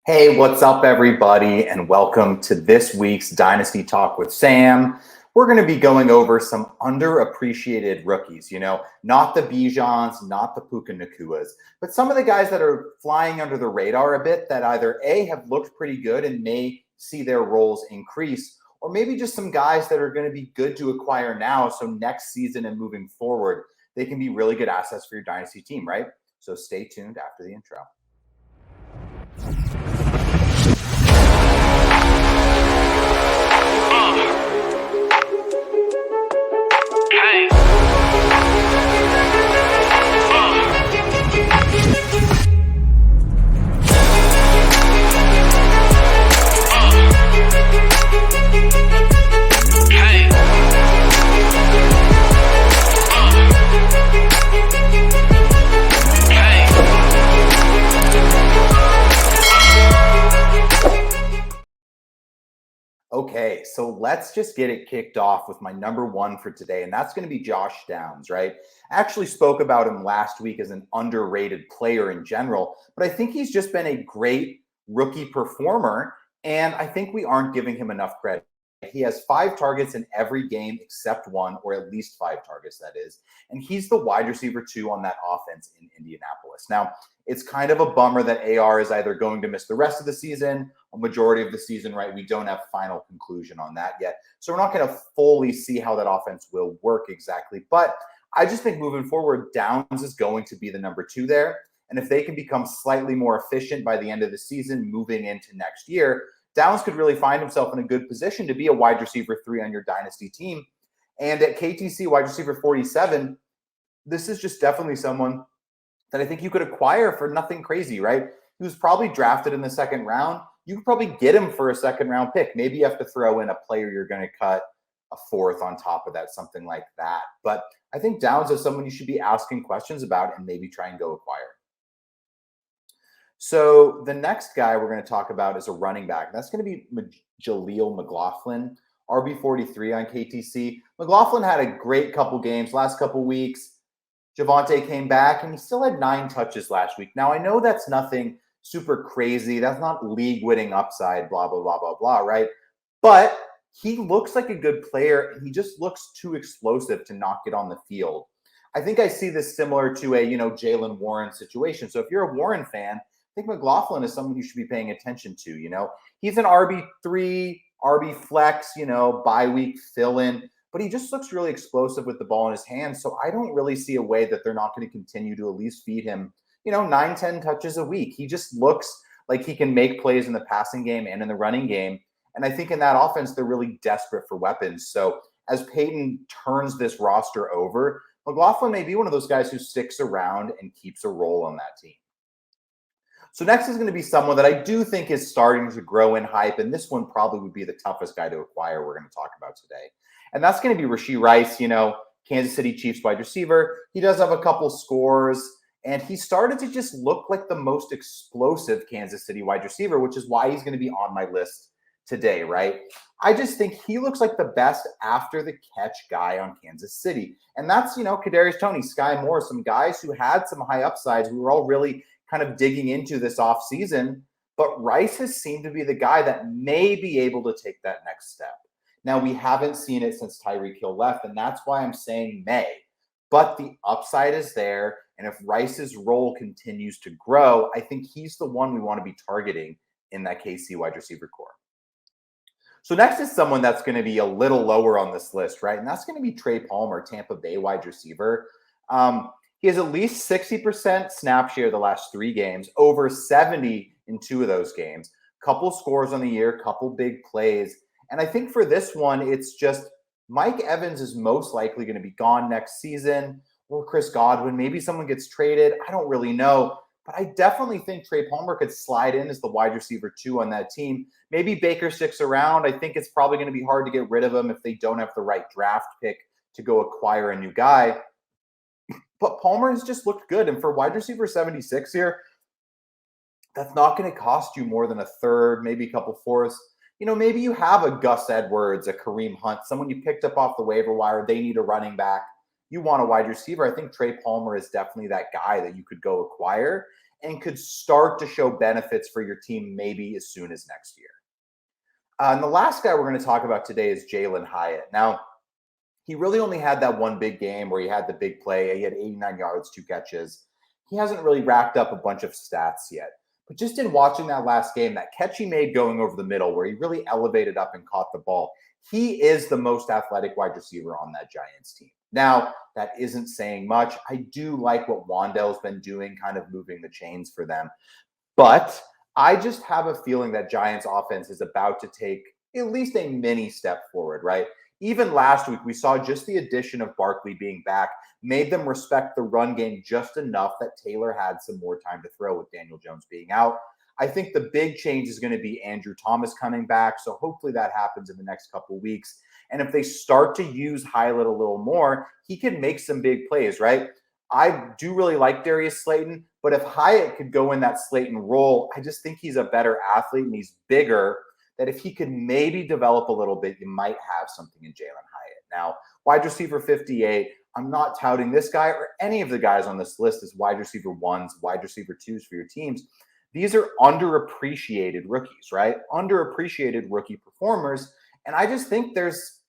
Hey, what's up, everybody, and welcome to this week's Dynasty Talk with Sam. We're going to be going over some underappreciated rookies, not the Bijans, not the Puka Nakuas, but some of the guys that are flying under the radar a bit that either A, have looked pretty good and may see their roles increase, or maybe just some guys that are going to be good to acquire now. So next season and moving forward, they can be really good assets for your Dynasty team, right? So stay tuned after the intro. Okay, so let's just get it kicked off with my number one for today, and that's going to be Josh Downs, right? I actually spoke about him last week as an underrated player in general, but I think he's just been a great rookie performer, and I think we aren't giving him enough credit. He has 5 targets in every game except one, or at least 5 targets, that is. And he's the wide receiver 2 on that offense in Indianapolis. Now, it's kind of a bummer that AR is either going to miss the rest of the season, a majority of the season, right? We don't have final conclusion on that yet. So we're not going to fully see how that offense will work exactly. But I just think moving forward, Downs is going to be the number 2 there. And if they can become slightly more efficient by the end of the season, moving into next year, Downs could really find himself in a good position to be a wide receiver 3 on your Dynasty team. And at KTC wide receiver 47, this is just definitely someone that I think you could acquire for nothing crazy, right? He was probably drafted in the second round. You could probably get him for a second round pick. Maybe you have to throw in a player you're going to cut a 4th on top of that, something like that. But I think Downs is someone you should be asking questions about and maybe try and go acquire. So the next guy we're going to talk about is a running back. That's going to be Jalil McLaughlin, RB43 on KTC. McLaughlin had a great couple games, last couple weeks. Javonte came back, and he still had 9 touches last week. Now, I know that's nothing super crazy. That's not league-winning upside, blah, blah, blah, blah, blah, right? But he looks like a good player, and he just looks too explosive to not get on the field. I think I see this similar to a, Jaylen Warren situation. So if you're a Warren fan, I think McLaughlin is someone you should be paying attention to, He's an RB3, RB flex, bye week fill-in, but he just looks really explosive with the ball in his hands. So I don't really see a way that they're not going to continue to at least feed him, 9-10 touches a week. He just looks like he can make plays in the passing game and in the running game. And I think in that offense, they're really desperate for weapons. So as Peyton turns this roster over, McLaughlin may be one of those guys who sticks around and keeps a role on that team. So next is going to be someone that I do think is starting to grow in hype, and this one probably would be the toughest guy to acquire we're going to talk about today. And that's going to be Rashee Rice, Kansas City Chiefs wide receiver. He does have a couple scores, and he started to just look like the most explosive Kansas City wide receiver, which is why he's going to be on my list today, right? I just think he looks like the best after the catch guy on Kansas City. And that's, Kadarius Toney, Sky Moore, some guys who had some high upsides. We were all really kind of digging into this offseason, but Rice has seemed to be the guy that may be able to take that next step. Now, we haven't seen it since Tyreek Hill left, and that's why I'm saying may. But the upside is there, and if Rice's role continues to grow, I think he's the one we want to be targeting in that KC wide receiver core. So next is someone that's going to be a little lower on this list, right? And that's going to be Trey Palmer, Tampa Bay wide receiver. He has at least 60% snap share the last 3 games, over 70 in 2 of those games. Couple scores on the year, couple big plays. And I think for this one, it's just Mike Evans is most likely going to be gone next season, or Chris Godwin. Maybe someone gets traded. I don't really know. But I definitely think Trey Palmer could slide in as the wide receiver 2 on that team. Maybe Baker sticks around. I think it's probably going to be hard to get rid of him if they don't have the right draft pick to go acquire a new guy. But Palmer has just looked good. And for wide receiver 76 here, that's not going to cost you more than a third, maybe a couple fourths. Maybe you have a Gus Edwards, a Kareem Hunt, someone you picked up off the waiver wire. They need a running back. You want a wide receiver. I think Trey Palmer is definitely that guy that you could go acquire. and could start to show benefits for your team maybe as soon as next year. And the last guy we're going to talk about today is Jaylen Hayes. Now, he really only had that one big game where he had the big play. He had 89 yards, 2 catches. He hasn't really racked up a bunch of stats yet. But just in watching that last game, that catch he made going over the middle where he really elevated up and caught the ball, he is the most athletic wide receiver on that Giants team. Now, that isn't saying much. I do like what Wan'Dale's been doing, kind of moving the chains for them. But I just have a feeling that Giants offense is about to take at least a mini step forward, right? Even last week, we saw just the addition of Barkley being back made them respect the run game just enough that Taylor had some more time to throw with Daniel Jones being out. I think the big change is going to be Andrew Thomas coming back. So hopefully that happens in the next couple of weeks. And if they start to use Hylett a little more, he can make some big plays, right? I do really like Darius Slayton, but if Hyatt could go in that Slayton role, I just think he's a better athlete and he's bigger, that if he could maybe develop a little bit, you might have something in Jaylen Hyatt. Now, wide receiver 58, I'm not touting this guy or any of the guys on this list as wide receiver 1s, wide receiver 2s for your teams. These are underappreciated rookies, right? Underappreciated rookie performers. And I just think there's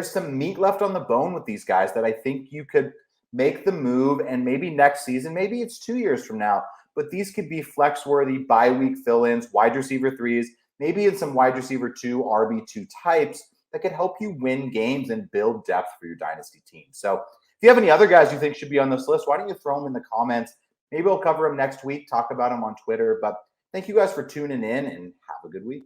some meat left on the bone with these guys that I think you could make the move, and maybe next season, maybe it's 2 years from now, but these could be flex-worthy bye-week fill-ins, wide receiver 3s, maybe in some wide receiver 2, RB2 types that could help you win games and build depth for your dynasty team. So if you have any other guys you think should be on this list, why don't you throw them in the comments? Maybe I'll cover them next week, talk about them on Twitter. But thank you guys for tuning in, and have a good week.